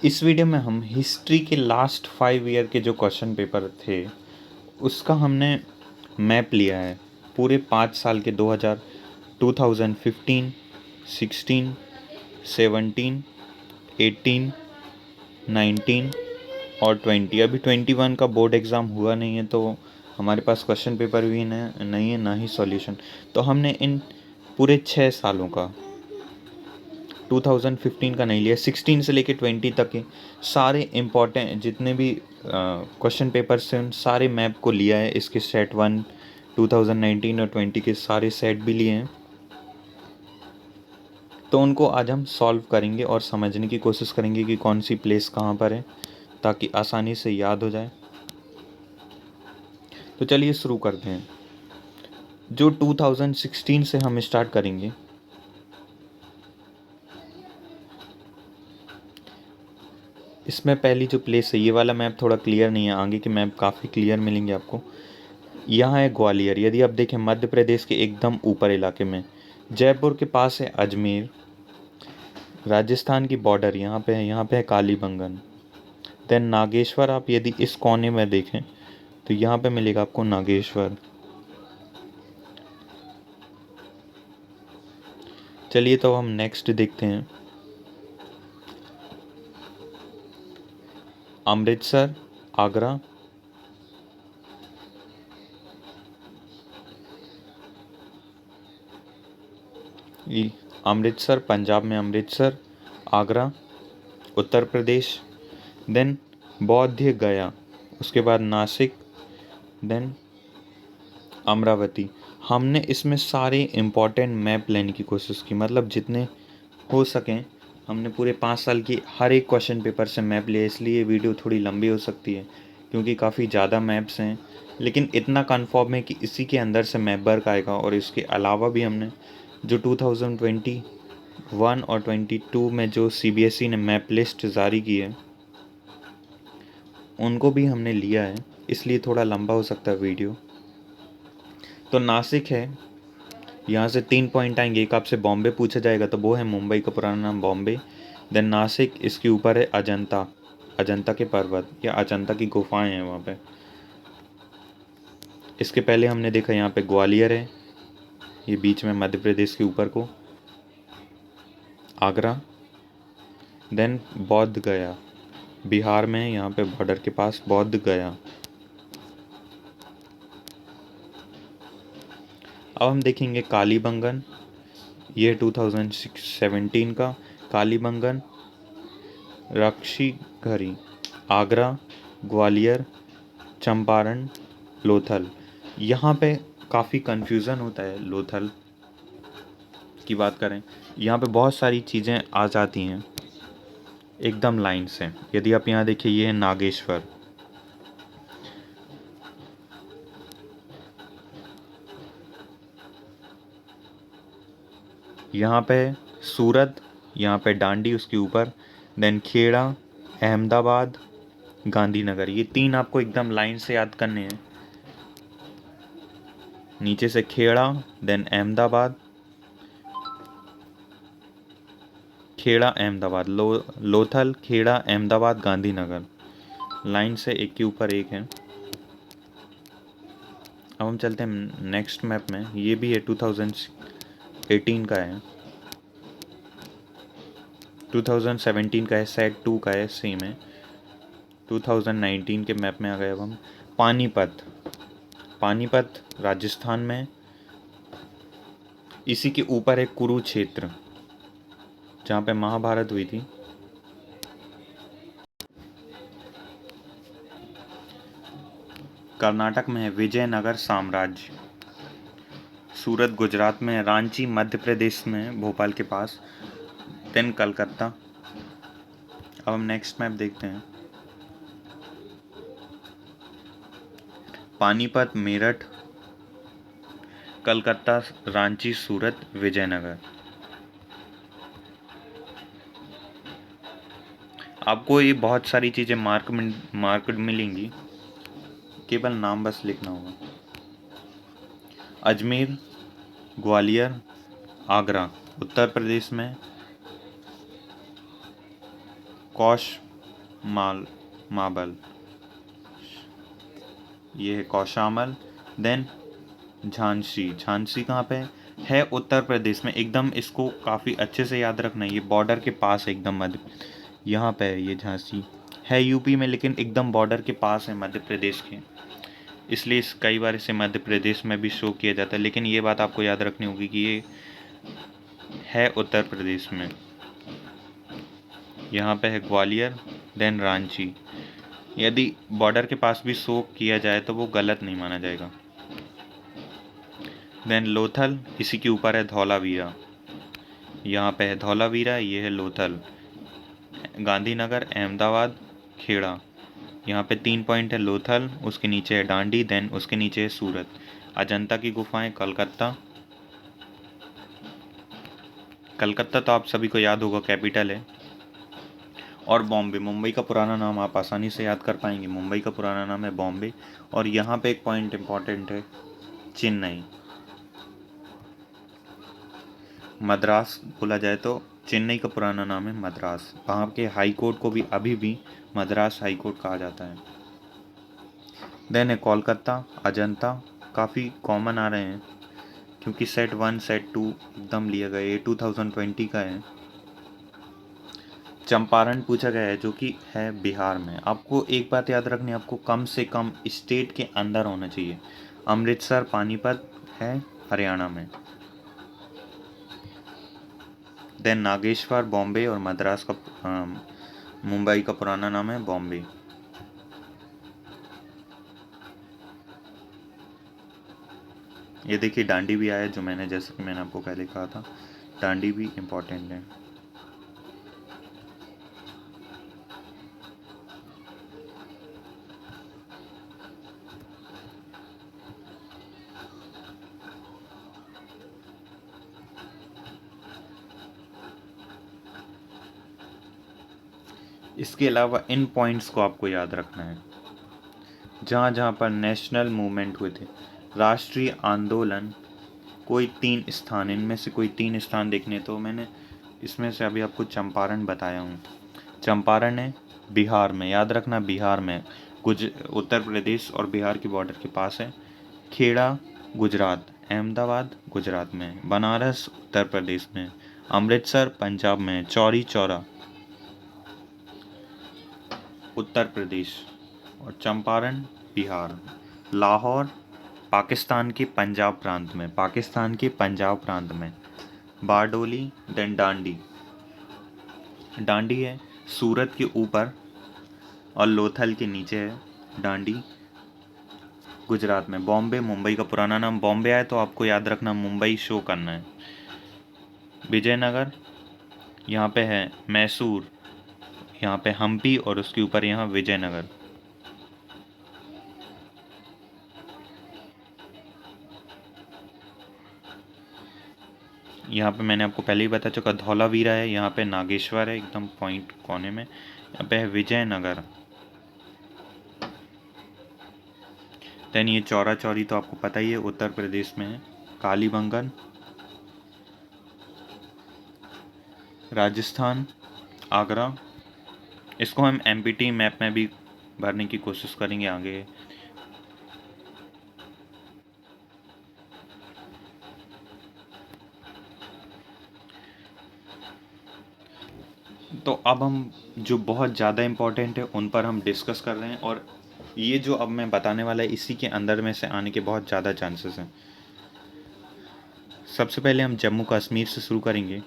इस वीडियो में हम हिस्ट्री के लास्ट 5 ईयर के जो क्वेश्चन पेपर थे उसका हमने मैप लिया है पूरे 5 साल के 2015, 16, 17, 18, 19 और 20। अभी 21 का बोर्ड एग्ज़ाम हुआ नहीं है तो हमारे पास क्वेश्चन पेपर भी नहीं है ना ही सॉल्यूशन। तो हमने इन पूरे 6 सालों का 2015 का नहीं लिया, 16 से लेके 20 तक के सारे इम्पॉर्टेंट जितने भी क्वेश्चन पेपर्स थे उन सारे मैप को लिया है। इसके सेट 1 2019 और 20 के सारे सेट भी लिए हैं। तो उनको आज हम सॉल्व करेंगे और समझने की कोशिश करेंगे कि कौन सी प्लेस कहाँ पर है ताकि आसानी से याद हो जाए। तो चलिए शुरू करते हैं। जो 2016 से हम स्टार्ट करेंगे, इसमें पहली जो प्लेस है, ये वाला मैप थोड़ा क्लियर नहीं है, आगे के मैप काफ़ी क्लियर मिलेंगे आपको। यहाँ है ग्वालियर। यदि आप देखें मध्य प्रदेश के एकदम ऊपर इलाके में, जयपुर के पास है अजमेर, राजस्थान की बॉर्डर यहाँ पे है कालीबंगन। देन नागेश्वर, आप यदि इस कोने में देखें तो यहाँ पे मिलेगा आपको नागेश्वर। चलिए तो हम नेक्स्ट देखते हैं। अमृतसर, आगरा, ये अमृतसर पंजाब में, अमृतसर, आगरा उत्तर प्रदेश, देन बौद्ध गया, उसके बाद नासिक, देन अमरावती। हमने इसमें सारे इम्पॉर्टेंट मैप लेने की कोशिश की, मतलब जितने हो सकें हमने पूरे 5 साल की हर एक क्वेश्चन पेपर से मैप लिए। इसलिए वीडियो थोड़ी लंबी हो सकती है क्योंकि काफ़ी ज़्यादा मैप्स हैं, लेकिन इतना कन्फर्म है कि इसी के अंदर से मैप वर्क आएगा। और इसके अलावा भी हमने जो 2021 और 22 में जो CBSE ने मैप लिस्ट जारी की है उनको भी हमने लिया है, इसलिए थोड़ा लंबा हो सकता है वीडियो। तो नासिक है, यहाँ से 3 पॉइंट आएंगे। एक आपसे बॉम्बे पूछा जाएगा तो वो है मुंबई का पुराना नाम बॉम्बे। देन नासिक, इसके ऊपर है अजंता, अजंता के पर्वत या अजंता की गुफाएं हैं वहाँ पे। इसके पहले हमने देखा यहाँ पे ग्वालियर है, ये बीच में मध्य प्रदेश के ऊपर को, आगरा। देन बौद्ध गया, बिहार में, यहाँ पे बॉर्डर के पास बौद्ध गया। अब हम देखेंगे कालीबंगन, ये 2017 का कालीबंगन, रक्षीघरी, आगरा, ग्वालियर, चंपारण, लोथल। यहाँ पे काफ़ी कन्फ्यूज़न होता है। लोथल की बात करें, यहाँ पे बहुत सारी चीज़ें आ जाती हैं एकदम लाइन से। यदि आप यहाँ देखिए, ये है नागेश्वर, यहाँ पे सूरत, यहाँ पे डांडी उसके ऊपर, देन खेड़ा, अहमदाबाद, गांधीनगर। ये 3 आपको एकदम लाइन से याद करने हैं। नीचे से खेड़ा, देन अहमदाबाद, खेड़ा अहमदाबाद, लोथल, खेड़ा अहमदाबाद, गांधीनगर, लाइन से एक के ऊपर एक है। अब हम चलते हैं नेक्स्ट मैप में। ये भी है 2018 का है, 2017 का है, सेट 2 का है, सेम है। 2019 के मैप में आ गए अब हम। पानीपत, पानीपत राजस्थान में, इसी के ऊपर है कुरुक्षेत्र जहाँ पे महाभारत हुई थी। कर्नाटक में है विजयनगर साम्राज्य, सूरत गुजरात में, रांची मध्य प्रदेश में, भोपाल के पास, देन कलकत्ता। अब हम नेक्स्ट मैप देखते हैं। पानीपत, मेरठ, कलकत्ता, रांची, सूरत, विजयनगर। आपको ये बहुत सारी चीज़ें मार्क मिलेंगी, केवल नाम बस लिखना होगा। अजमेर, ग्वालियर, आगरा उत्तर प्रदेश में, कौश माल माबल, ये है कौशामल। देन झांसी, झांसी कहाँ पे है? उत्तर प्रदेश में। एकदम इसको काफ़ी अच्छे से याद रखना है, ये बॉर्डर के पास है एकदम मध्य, यहाँ पे है ये झांसी। है यूपी में लेकिन एकदम बॉर्डर के पास है मध्य प्रदेश के, इसलिए कई बार इसे मध्य प्रदेश में भी शो किया जाता है, लेकिन ये बात आपको याद रखनी होगी कि ये है उत्तर प्रदेश में। यहाँ पे है ग्वालियर, देन रांची। यदि बॉर्डर के पास भी शो किया जाए तो वो गलत नहीं माना जाएगा। देन लोथल, इसी के ऊपर है धौलावीरा, यहाँ पे है धौलावीरा, ये है लोथल। गांधीनगर, अहमदाबाद, खेड़ा, यहाँ पे 3 पॉइंट है लोथल, उसके नीचे है डांडी, देन उसके नीचे है सूरत। अजंता की गुफाएं कलकत्ता, कलकत्ता तो आप सभी को याद होगा, कैपिटल है। और बॉम्बे, मुंबई का पुराना नाम आप आसानी से याद कर पाएंगे, मुंबई का पुराना नाम है बॉम्बे। और यहाँ पे एक पॉइंट इम्पॉर्टेंट है, चेन्नई। मद्रास बोला जाए तो चेन्नई का पुराना नाम है मद्रास। वहाँ के हाई कोर्ट को भी अभी भी मद्रास हाई कोर्ट कहा जाता है। देन है कोलकाता, अजंता, काफ़ी कॉमन आ रहे हैं क्योंकि सेट 1 सेट 2 एकदम लिया गया, ये 2020 का है। चंपारण पूछा गया है जो कि है बिहार में। आपको एक बात याद रखनी है, आपको कम से कम स्टेट के अंदर होना चाहिए। अमृतसर, पानीपत है हरियाणा में। देन नागेश्वर, बॉम्बे और मद्रास का मुंबई का पुराना नाम है बॉम्बे। ये देखिए डांडी भी आया, जो मैंने जैसे कि मैंने आपको पहले कहा था, डांडी भी इम्पोर्टेंट है। इसके अलावा इन पॉइंट्स को आपको याद रखना है, जहाँ जहाँ पर नेशनल मूवमेंट हुए थे, राष्ट्रीय आंदोलन, कोई 3 स्थान, इनमें से कोई 3 स्थान देखने, तो मैंने इसमें से अभी आपको चंपारण बताया हूँ। चंपारण है बिहार में, याद रखना बिहार में, उत्तर प्रदेश और बिहार के बॉर्डर के पास है। खेड़ा गुजरात, अहमदाबाद गुजरात में, बनारस उत्तर प्रदेश में, अमृतसर पंजाब में, चौरी चौरा उत्तर प्रदेश और चंपारण बिहार। लाहौर पाकिस्तान के पंजाब प्रांत में, पाकिस्तान के पंजाब प्रांत में। बारडोली, देन डांडी, डांडी है सूरत के ऊपर और लोथल के नीचे है डांडी, गुजरात में। बॉम्बे, मुंबई का पुराना नाम बॉम्बे है, तो आपको याद रखना मुंबई शो करना है। विजयनगर, यहाँ पे है मैसूर, यहाँ पे हम्पी और उसके ऊपर यहाँ विजयनगर। यहाँ पे मैंने आपको पहले ही बता चुका, धौलावीरा है, यहाँ पे नागेश्वर है एकदम पॉइंट कोने में, यहाँ पे है विजयनगर। देन ये चौरा चौरी तो आपको पता ही है, उत्तर प्रदेश में है। कालीबंगन राजस्थान, आगरा, इसको हम एमपीटी मैप में भी भरने की कोशिश करेंगे आगे। तो अब हम जो बहुत ज़्यादा इम्पोर्टेंट है उन पर हम डिस्कस कर रहे हैं, और ये जो अब मैं बताने वाला है इसी के अंदर में से आने के बहुत ज़्यादा चांसेस हैं। सबसे पहले हम जम्मू कश्मीर से शुरू करेंगे।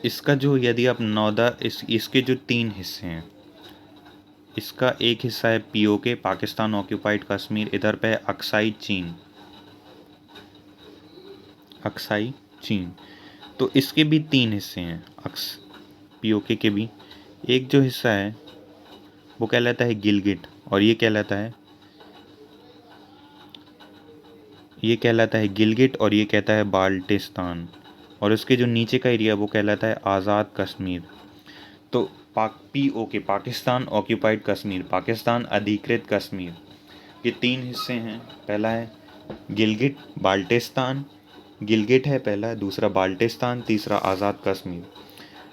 इसका जो, यदि आप इसके जो 3 हिस्से हैं, इसका एक हिस्सा है पीओके, पाकिस्तान ऑक्यूपाइड कश्मीर, इधर पे है अक्साई चीन, अक्साई चीन। तो इसके भी 3 हिस्से हैं, पीओके के भी। एक जो हिस्सा है वो कहलाता है गिलगिट, और ये कहलाता है गिलगिट, और ये कहता है बाल्टिस्तान। और उसके जो नीचे का एरिया वो कहलाता है आज़ाद कश्मीर। तो पीओके, पाकिस्तान ऑक्यूपाइड कश्मीर, पाकिस्तान अधिकृत कश्मीर, ये 3 हिस्से हैं। पहला है गिलगिट बाल्टिस्तान, गिलगिट है पहला, दूसरा बाल्टिस्तान, तीसरा आज़ाद कश्मीर।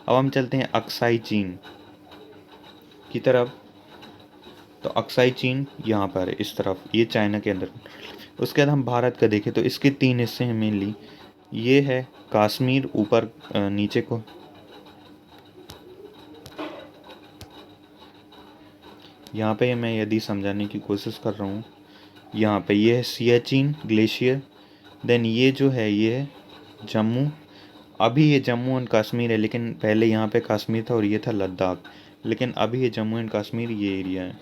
अब हम चलते हैं अक्साई चीन की तरफ। तो अक्साई चीन यहाँ पर है इस तरफ, ये चाइना के अंदर। उसके बाद हम भारत का देखें तो इसके 3 हिस्से हैं मेनली। ये है कश्मीर ऊपर नीचे को, यहाँ पे मैं यदि समझाने की कोशिश कर रहा हूँ, यहाँ पे ये है सियाचिन ग्लेशियर। देन ये जो है ये है जम्मू। अभी ये जम्मू एंड कश्मीर है, लेकिन पहले यहाँ पे कश्मीर था और ये था लद्दाख, लेकिन अभी ये जम्मू एंड कश्मीर ये एरिया है।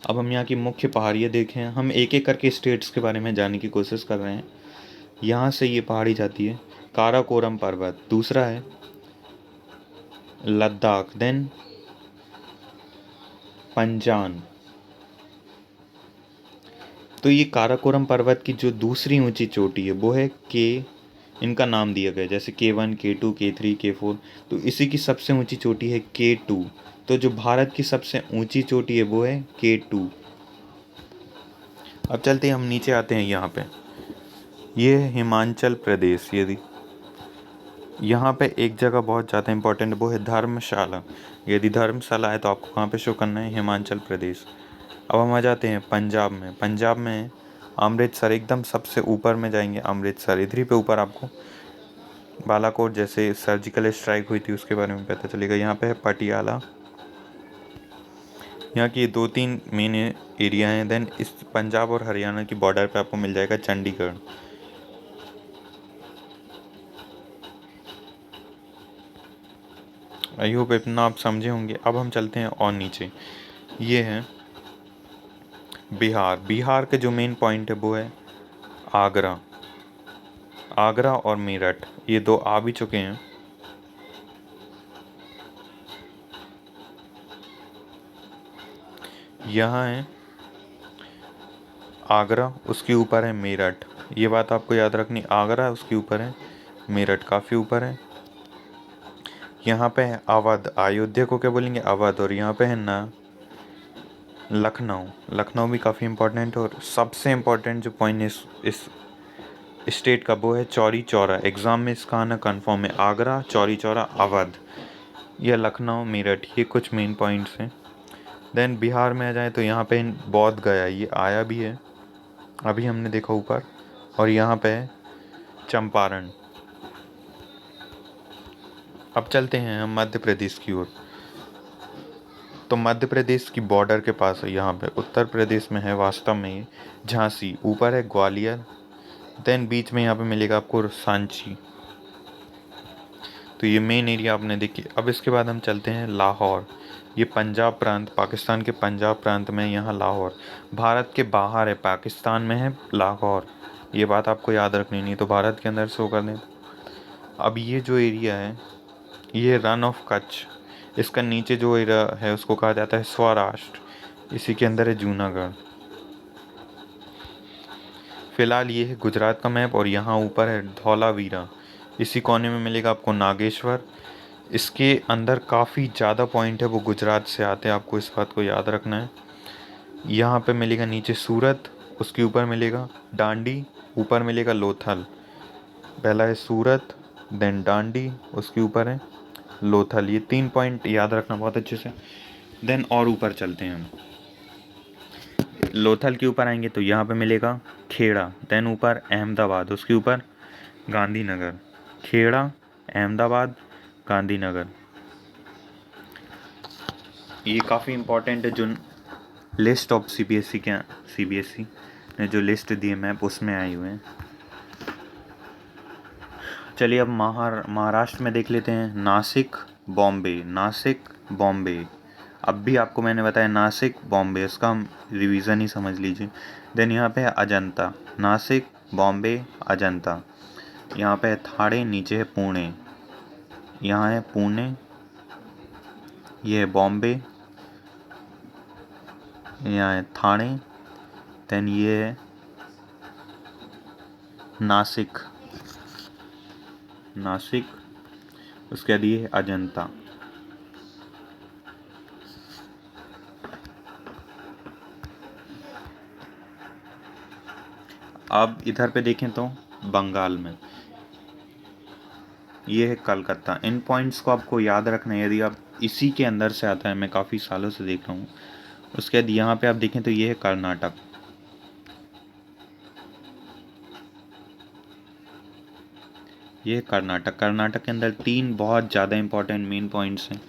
अब हम यहाँ की मुख्य पहाड़ियाँ देखें, हम एक एक करके स्टेट्स के बारे में जानने की कोशिश कर रहे हैं। यहाँ से ये पहाड़ी जाती है काराकोरम पर्वत, दूसरा है लद्दाख, देन पंजान। तो ये काराकोरम पर्वत की जो दूसरी ऊंची चोटी है वो है के, इनका नाम दिया गया जैसे K1 K2 K3 K4। तो इसी की सबसे ऊंची चोटी है K2। तो जो भारत की सबसे ऊंची चोटी है वो है K2। अब चलते हैं हम नीचे आते हैं, यहाँ पे ये है हिमाचल प्रदेश। यदि यहाँ पे एक जगह बहुत ज़्यादा इंपॉर्टेंट वो है धर्मशाला। यदि धर्मशाला है तो आपको कहाँ पे शो करना है, हिमाचल प्रदेश। अब हम आ जाते हैं पंजाब में। पंजाब में अमृतसर, एकदम सबसे ऊपर में जाएंगे अमृतसर। इधर ही पे ऊपर आपको बालाकोट जैसे सर्जिकल स्ट्राइक हुई थी उसके बारे में पता चलेगा। यहाँ पे है पटियाला। यहाँ की 2-3 मेन एरिया हैं। देन इस पंजाब और हरियाणा की बॉर्डर पे आपको मिल जाएगा चंडीगढ़। आई होप इतना आप समझे होंगे। अब हम चलते हैं और नीचे, ये है बिहार। बिहार के जो मेन पॉइंट है वो है आगरा। आगरा और मेरठ, ये 2 आ भी चुके हैं। यहाँ है आगरा, उसके ऊपर है मेरठ। ये बात आपको याद रखनी, आगरा उसके ऊपर है, मेरठ काफ़ी ऊपर है। यहाँ पे है अवध, अयोध्या को क्या बोलेंगे, अवध। और यहाँ पे है ना लखनऊ। लखनऊ भी काफ़ी इंपॉर्टेंट है। और सबसे इम्पोर्टेंट जो पॉइंट इस स्टेट का वो है चौरी चौरा। एग्ज़ाम में इसका आना कन्फर्म है, आगरा, चौरी चौरा, अवध, यह लखनऊ, मेरठ, ये कुछ मेन पॉइंट्स हैं। देन बिहार में आ जाए तो यहाँ पे बोध गया, ये आया भी है, अभी हमने देखा ऊपर। और यहाँ पे है चंपारण। अब चलते हैं हम मध्य प्रदेश की ओर। तो मध्य प्रदेश की बॉर्डर के पास है, यहाँ पे उत्तर प्रदेश में है वास्तव में ये झांसी। ऊपर है ग्वालियर। देन बीच में यहाँ पे मिलेगा आपको सांची। तो ये मेन एरिया आपने देखी। अब इसके बाद हम चलते हैं लाहौर। ये पंजाब प्रांत, पाकिस्तान के पंजाब प्रांत में यहाँ लाहौर। भारत के बाहर है, पाकिस्तान में है लाहौर। ये बात आपको याद रखनी, नहीं तो भारत के अंदर शो कर दें। अब ये जो एरिया है ये रन ऑफ कच्छ। इसका नीचे जो एरिया है उसको कहा जाता है सौराष्ट्र। इसी के अंदर है जूनागढ़। फिलहाल ये है गुजरात का मैप। और यहाँ ऊपर है धौलावीरा। इसी कोने में मिलेगा आपको नागेश्वर। इसके अंदर काफ़ी ज़्यादा पॉइंट है वो गुजरात से आते हैं, आपको इस बात को याद रखना है। यहाँ पे मिलेगा नीचे सूरत, उसके ऊपर मिलेगा डांडी, ऊपर मिलेगा लोथल। पहला है सूरत, देन डांडी, उसके ऊपर है लोथल। ये 3 पॉइंट याद रखना बहुत अच्छे से। देन और ऊपर चलते हैं हम। लोथल के ऊपर आएंगे तो यहाँ पे मिलेगा खेड़ा। देन ऊपर अहमदाबाद, उसके ऊपर गांधीनगर। खेड़ा, अहमदाबाद, गांधीनगर। ये काफ़ी इम्पोर्टेंट है, जो लिस्ट ऑफ CBSE ने जो लिस्ट दी है मैप उसमें आए हुए हैं। चलिए अब महाराष्ट्र में देख लेते हैं। नासिक, बॉम्बे, नासिक, बॉम्बे। अब भी आपको मैंने बताया नासिक, बॉम्बे, इसका हम रिवीजन ही समझ लीजिए। देन यहाँ पे है अजंता। नासिक, बॉम्बे, अजंता। यहाँ पे है थाने, नीचे है पुणे। यहाँ है पुणे, ये है बॉम्बे, यहाँ है थाने। देन ये है नासिक, नासिक, उसके बाद ये है अजंता। अब इधर पे देखें तो बंगाल में ये है कलकत्ता। इन पॉइंट्स को आपको याद रखना है, यदि आप इसी के अंदर से आता है, मैं काफ़ी सालों से देख रहा हूँ। उसके बाद यहाँ पे आप देखें तो ये है कर्नाटक। ये है कर्नाटक। कर्नाटक के अंदर 3 बहुत ज़्यादा इंपॉर्टेंट मेन पॉइंट्स हैं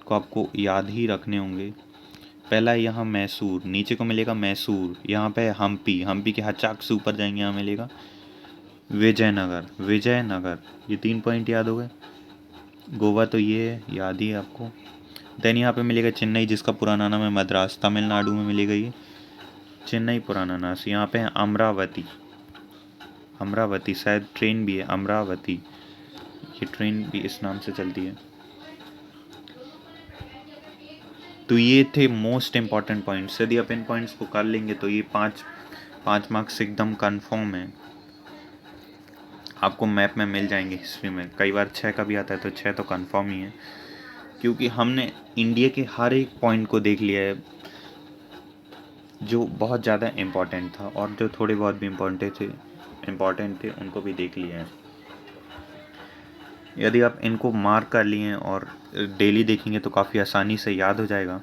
को आपको याद ही रखने होंगे। पहला है यहाँ मैसूर, नीचे को मिलेगा मैसूर। यहाँ पे हम्पी, हम्पी के हचाक से ऊपर जाएंगे, यहाँ मिलेगा विजयनगर। विजयनगर, ये 3 पॉइंट याद हो गए। गोवा तो ये है, याद ही है आपको। देन यहाँ पे मिलेगा चेन्नई, जिसका पुराना नाम है मद्रास, तमिलनाडु में मिलेगा ये चेन्नई पुराना नाम। यहाँ पे है अमरावती। अमरावती शायद ट्रेन भी है, अमरावती, ये ट्रेन भी इस नाम से चलती है। तो ये थे मोस्ट इम्पॉर्टेंट पॉइंट्स। यदि आप इन पॉइंट्स को कर लेंगे तो ये 5 मार्क्स एकदम कंफर्म है, आपको मैप में मिल जाएंगे। हिस्ट्री में कई बार 6 का भी आता है, तो 6 तो कंफर्म ही है, क्योंकि हमने इंडिया के हर एक पॉइंट को देख लिया है जो बहुत ज़्यादा इम्पॉर्टेंट था, और जो थोड़े बहुत भी इम्पॉर्टेंट थे उनको भी देख लिए हैं। यदि आप इनको मार्क कर लिए हैं और डेली देखेंगे तो काफ़ी आसानी से याद हो जाएगा।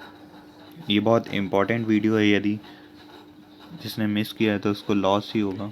ये बहुत इम्पॉर्टेंट वीडियो है, यदि जिसने मिस किया है तो उसको लॉस ही होगा।